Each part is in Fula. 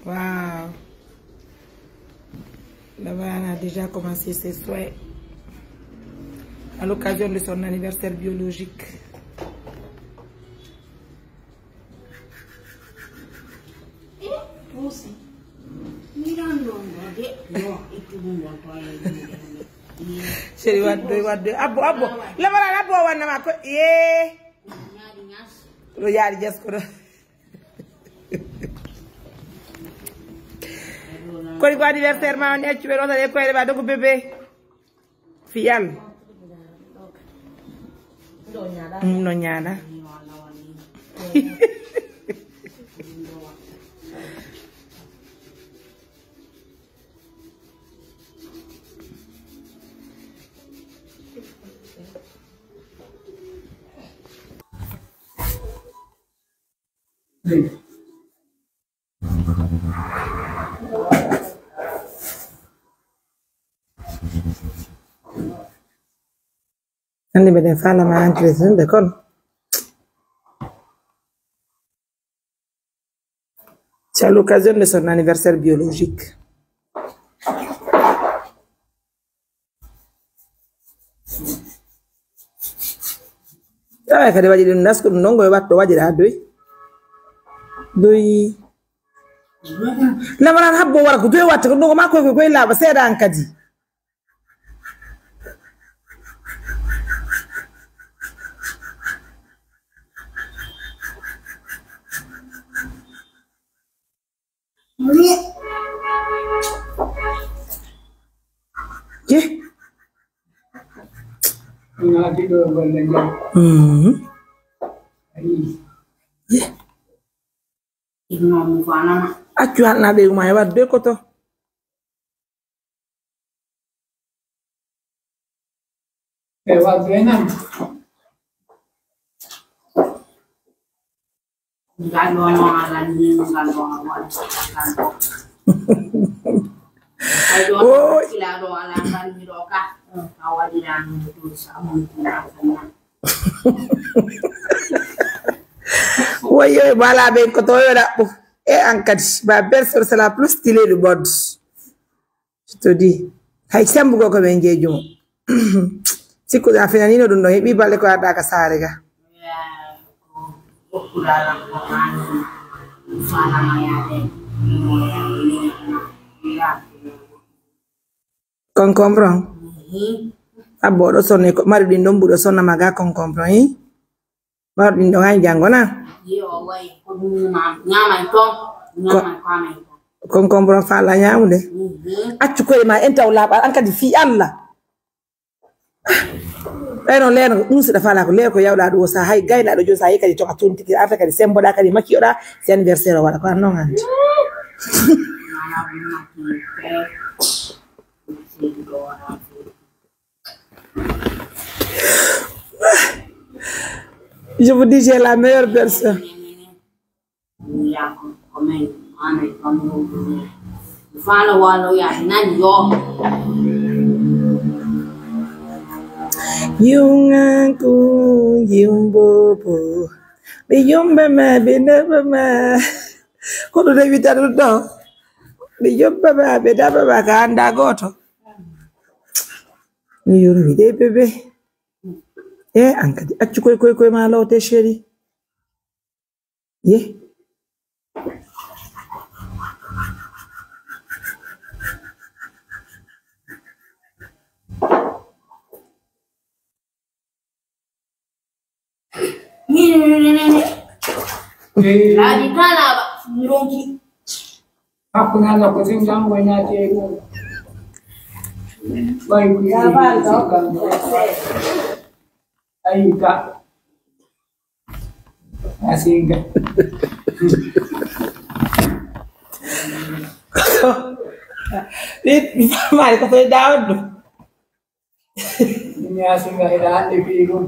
Waouh. Là-bas, a déjà commencé ses soins à l'occasion de son anniversaire biologique. Chérie, wadde. Abo. Là-bas, abo, wana ma ko. Yeah. Lo yari jas ko. Kori ko anniversaire ma on accu be do tale ko e ba dogo bébé fiyan no nyana Nanti beda fala ma anche de kon. C'est à l'occasion de son anniversaire biologique. Kade waji dum nasku ndongo watto waji da doy lamaran habbo wara ko doy watta ko ndongo makko ko laba seeda an kadi Accu halna be ma wadde ko to e wadde nan galo no ala ni galo wala oh ila do ala ban mi do ka awadi dan do samun na Woyo bala be ko to yoda et en kadi ba berser c'est la plus stylée du monde. Je te dis hay sembu go ko ben jeejum sikko da finanino dum do hebi balle ko ada ka sare ga con comprend abodo sonne ko mari din dom budo sonna maga con comprend yi mar din do hay jangona con comprend fa la nyaamude accu ko ma entaw la an kadi fi Allah eno leno dum si da fala ko le ko yawda do sa hay gayna do jo sa kadi to atunti ki ata kadi sembo da kadi makki oda c'est anniversaire wala ko non andi je vous dis j'ai la meilleure personne Yunganku yumbobo biyumba ma binaba ma ko do evita do biyumba ma bedaba ba ka anda goto ni yuru de bebe ankadi accu koy ma lawte chéri ye La di kala ronki aku nala ko singgang wanya te ko bai ku ya ba do ai ka asinga ni mari ko fe dawdo ni asinga ida ande pigo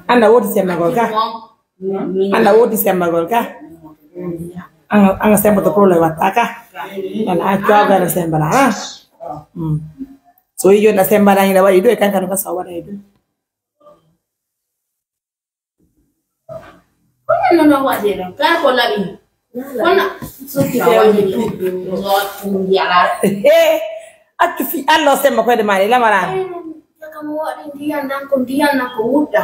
anda woti semma golka anda woti semma golka anga semba to problème wataka ana accuaga na semba la so yo na semba na ina wadi do e kankano ka sawara e do no wadira ka ko labi wana suki be wani zo yala accu fi allo semba ko de mari la marana kama wadi ndiya nan ko wudda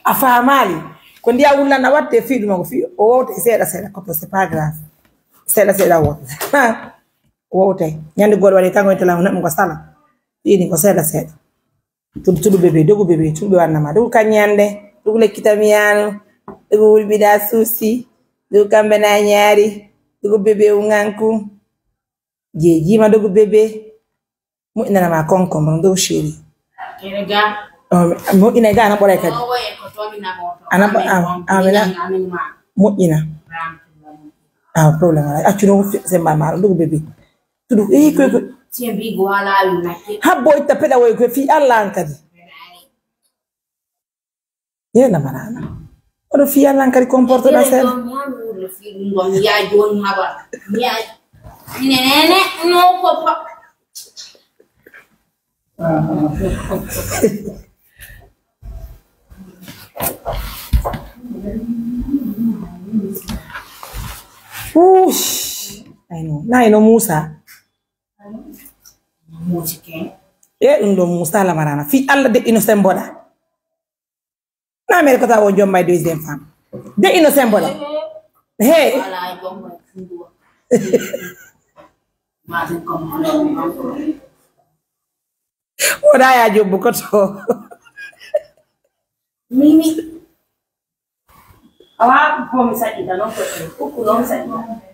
afa mali ko ndiya wulla na watte fi dum ko fi o wote seda ko c'est pas grave seda wote wote nyande gol wali tango tela on ko sala ini ko seda tudu bebe dogu bebe tudu wanna ma dogu kanyande dogu lekitamiano dogu wulbida susi dogu kambe na nyari dogu bebe unganku jeji ma dogu bebe mo ina ma konko mo dogu shiri erega mo ina ga na bora kadi mo ina problem accu no semba ma dogu bebe tudu ko tiembi gwala yuna habbo itta peda way ko fi Allah kadi yena marana odo fi Allah kadi comporte da sen ya jon haba ya nene no ko pa I know Musa musike ndo Musa la marana fi Allah de innocent boda na mere ko ta won jom may deuxième femme de innocent boda hey wala jom fundu ma den ko oda ya jobbu ko to mimi awa ko mi sa ida no ko ko no sa ida